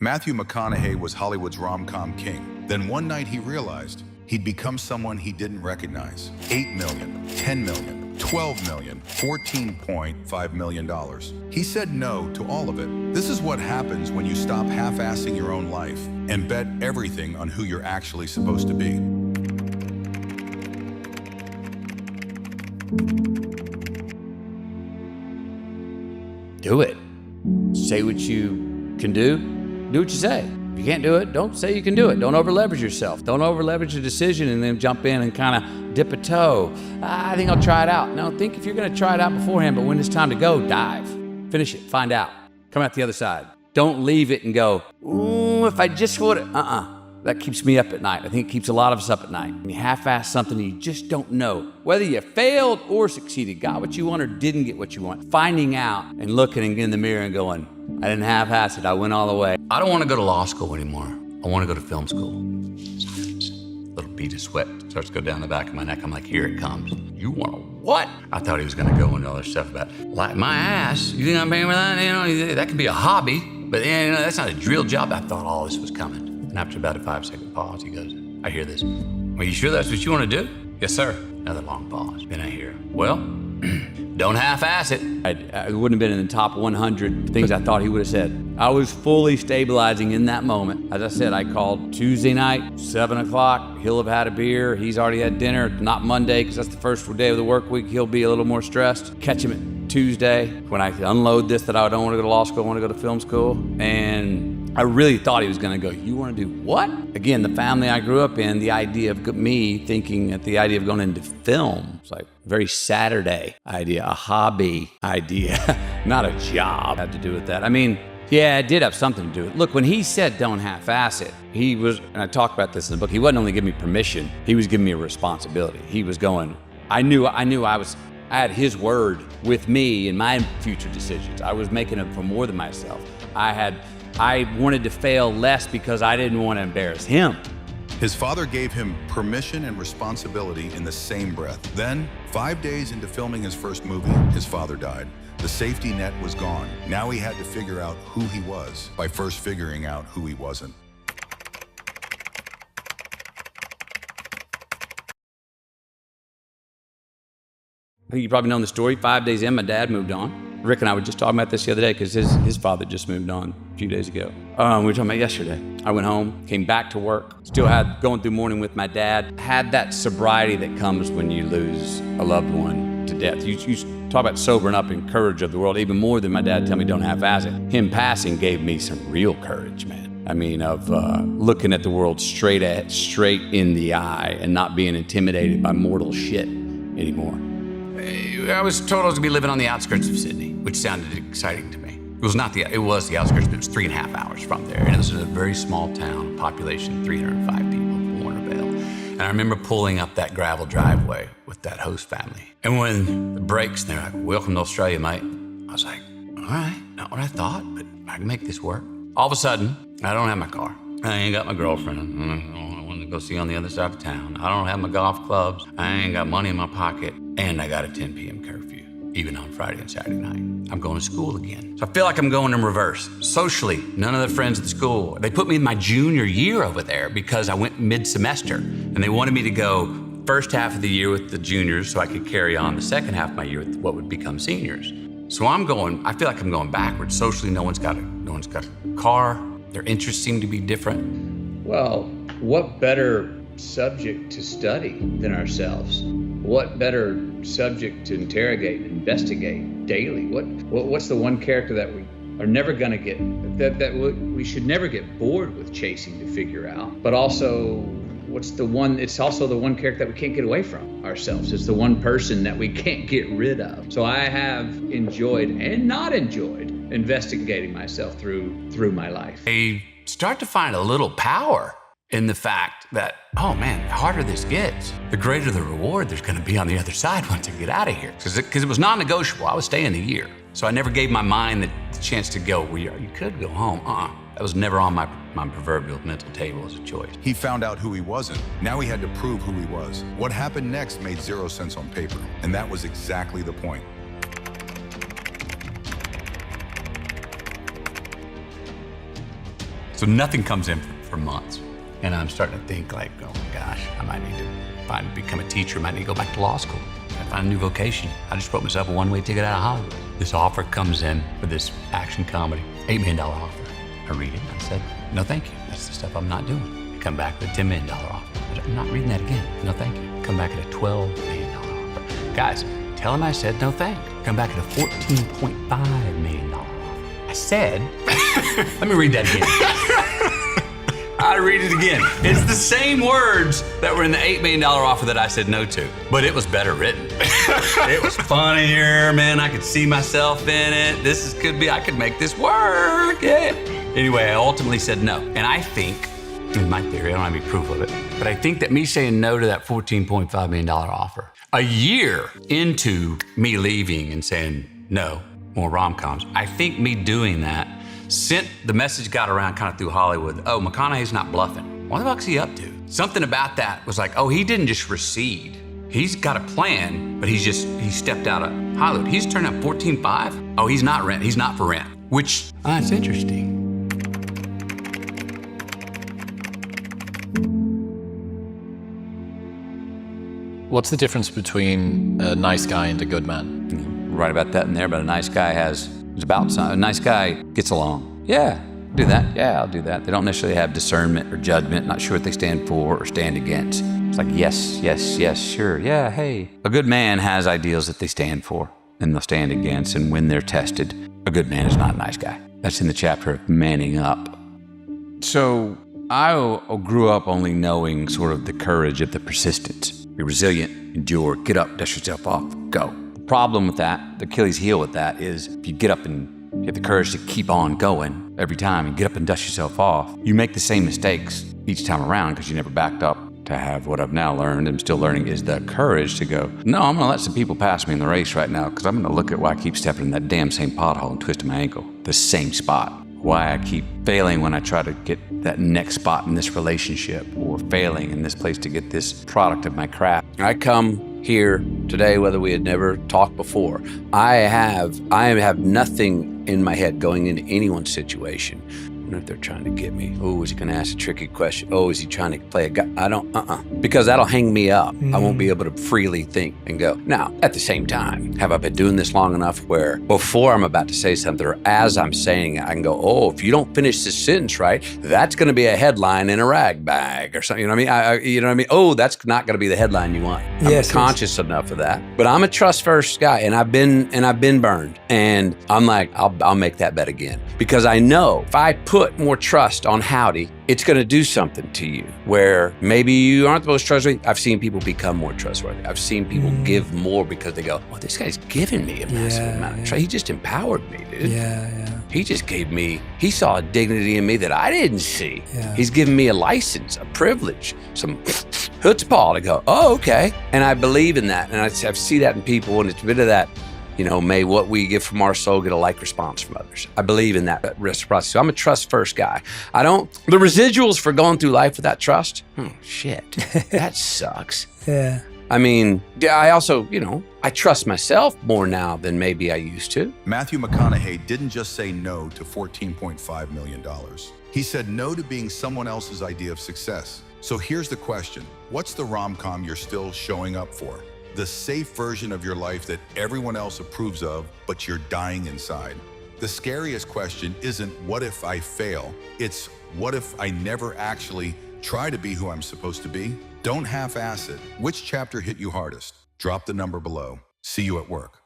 Matthew McConaughey was Hollywood's rom-com king. Then one night he realized he'd become someone he didn't recognize. 8 million, 10 million, 12 million, $14.5 million. He said no to all of it. This is what happens when you stop half-assing your own life and bet everything on who you're actually supposed to be. Do it. Say what you can do what you say. If you can't do it, don't say you can do it. Don't over-leverage yourself. Don't over-leverage a decision and then jump in and kind of dip a toe. I think I'll try it out. No, think if you're going to try it out beforehand, but when it's time to go, dive. Finish it. Find out. Come out the other side. Don't leave it and go, ooh, if I just would. That keeps me up at night. I think it keeps a lot of us up at night. When you half-ass something and you just don't know whether you failed or succeeded, got what you want or didn't get what you want. Finding out and looking in the mirror and going, I didn't half-ass it, I went all the way. I don't want to go to law school anymore. I want to go to film school. Little bead of sweat starts to go down the back of my neck. I'm like, here it comes. You want to what? I thought he was going to go into all this stuff about, like, my ass. You think I'm paying for that? You know, that could be a hobby, but that's not a drill job. I thought all this was coming. And after about a 5-second pause, he goes, I hear this. Are you sure that's what you want to do? Yes, sir. Another long pause. Then I hear, well, don't half-ass it. I wouldn't have been in the top 100 things I thought he would have said. I was fully stabilizing in that moment. As I said, I called Tuesday night, 7 o'clock. He'll have had a beer. He's already had dinner. Not Monday, because that's the first day of the work week. He'll be a little more stressed. Catch him at Tuesday when I unload this that I don't want to go to law school, I want to go to film school. And I really thought he was going to go, you want to do what? Again, the family I grew up in, the idea of me thinking that the idea of going into film, it's like a very Saturday idea, a hobby idea, not a job had to do with that. I mean, yeah, it did have something to do with it. Look, when he said don't half-ass it, he was, and I talk about this in the book, he wasn't only giving me permission, he was giving me a responsibility. He was going, I knew I had his word with me in my future decisions. I was making it for more than myself. I wanted to fail less because I didn't want to embarrass him. His father gave him permission and responsibility in the same breath. Then, 5 days into filming his first movie, his father died. The safety net was gone. Now he had to figure out who he was by first figuring out who he wasn't. I think you've probably known the story. 5 days in, my dad moved on. Rick and I were just talking about this the other day because his father just moved on a few days ago. We were talking about yesterday. I went home, came back to work, still had going through morning with my dad, had that sobriety that comes when you lose a loved one to death. You talk about sobering up and courage of the world, even more than my dad tell me don't half-ass it. Him passing gave me some real courage, man. I mean, of looking at the world straight in the eye and not being intimidated by mortal shit anymore. I was told I was gonna be living on the outskirts of Sydney, which sounded exciting to me. It was the outskirts, but it was 3.5 hours from there. And this was a very small town, population 305 people, Warner Vale. And I remember pulling up that gravel driveway with that host family. And when the brakes, they're like, welcome to Australia, mate. I was like, all right, not what I thought, but I can make this work. All of a sudden, I don't have my car. I ain't got my girlfriend. I want to go see on the other side of town. I don't have my golf clubs. I ain't got money in my pocket. And I got a 10 p.m. curfew, even on Friday and Saturday night. I'm going to school again. So I feel like I'm going in reverse. Socially, none of the friends at the school. They put me in my junior year over there because I went mid-semester. And they wanted me to go first half of the year with the juniors so I could carry on the second half of my year with what would become seniors. So I feel like I'm going backwards. Socially, no one's got a car. Their interests seem to be different. Well, what better subject to study than ourselves? What better subject to interrogate and investigate daily? What's the one character that we are never going to get, that we should never get bored with chasing to figure out? But also, it's also the one character that we can't get away from ourselves. It's the one person that we can't get rid of. So I have enjoyed and not enjoyed investigating myself through my life. I start to find a little power in the fact that, oh man, the harder this gets, the greater the reward there's gonna be on the other side once I get out of here. Because it was non-negotiable, I was staying a year. So I never gave my mind the chance to go, well, you could go home. That was never on my proverbial mental table as a choice. He found out who he wasn't. Now he had to prove who he was. What happened next made 0 sense on paper, and that was exactly the point. So nothing comes in for months. And I'm starting to think like, oh my gosh, I might need to become a teacher. I might need to go back to law school. I find a new vocation. I just wrote myself a one-way ticket out of Hollywood. This offer comes in for this action comedy, $8 million offer. I read it, and I said, no thank you. That's the stuff I'm not doing. I come back with a $10 million offer. I'm not reading that again. No thank you. Come back at a $12 million offer. Guys, tell him I said no thank you. Come back at a $14.5 million offer. I said, let me read that again. I read it again. It's the same words that were in the $8 million offer that I said no to, but it was better written. It was funnier, man. I could see myself in it. I could make this work. Yeah. Anyway, I ultimately said no. And I think, in my theory, I don't have any proof of it, but I think that me saying no to that $14.5 million offer, a year into me leaving and saying no, more rom-coms, I think me doing that sent the message got around kind of through Hollywood. Oh, McConaughey's not bluffing. What the fuck's he up to? Something about that was like, oh, he didn't just recede. He's got a plan, but he stepped out of Hollywood. He's turned up 14.5. Oh, he's not rent. He's not for rent, which, that's interesting. What's the difference between a nice guy and a good man? Right about that in there, but a nice guy a nice guy gets along. Yeah, do that. Yeah, I'll do that. They don't necessarily have discernment or judgment, not sure what they stand for or stand against. It's like, yes, sure, yeah, hey. A good man has ideals that they stand for and they'll stand against, and when they're tested, a good man is not a nice guy. That's in the chapter of manning up. So I grew up only knowing sort of the courage of the persistence. Be resilient, endure, get up, dust yourself off, go. The problem with that, the Achilles heel with that, is if you get up and you have the courage to keep on going every time and get up and dust yourself off, you make the same mistakes each time around because you never backed up to have what I've now learned and still learning is the courage to go, no, I'm gonna let some people pass me in the race right now because I'm gonna look at why I keep stepping in that damn same pothole and twisting my ankle, the same spot. Why I keep failing when I try to get that next spot in this relationship or failing in this place to get this product of my craft. I come here today, whether we had never talked before. I have nothing in my head going into anyone's situation. I wonder if they're trying to get me. Oh, is he gonna ask a tricky question? Oh, is he trying to play a guy? I don't, because that'll hang me up. I won't be able to freely think and go. Now, at the same time, have I been doing this long enough where before I'm about to say something or as I'm saying it, I can go, oh, if you don't finish this sentence right, that's gonna be a headline in a rag bag or something, you know what I mean? You know what I mean? Oh, that's not gonna be the headline you want. I'm conscious enough of that. But I'm a trust first guy and I've been burned. And I'm like, I'll make that bet again. Because I know if I put more trust on Howdy, it's going to do something to you where maybe you aren't the most trustworthy. I've seen people become more trustworthy. I've seen people give more because they go, well, this guy's giving me a massive amount of trust. He just empowered me, dude. He just he saw a dignity in me that I didn't see. He's giving me a license, a privilege, some chutzpah to go, oh, okay. And I believe in that. And I see that in people, and it's a bit of that, you know, may what we give from our soul get a like response from others. I believe in that reciprocity. So I'm a trust first guy. The residuals for going through life without trust, shit, that sucks. I mean, I also, I trust myself more now than maybe I used to. Matthew McConaughey didn't just say no to $14.5 million. He said no to being someone else's idea of success. So here's the question. What's the rom-com you're still showing up for? The safe version of your life that everyone else approves of, but you're dying inside. The scariest question isn't what if I fail? It's what if I never actually try to be who I'm supposed to be? Don't half-ass it. Which chapter hit you hardest? Drop the number below. See you at work.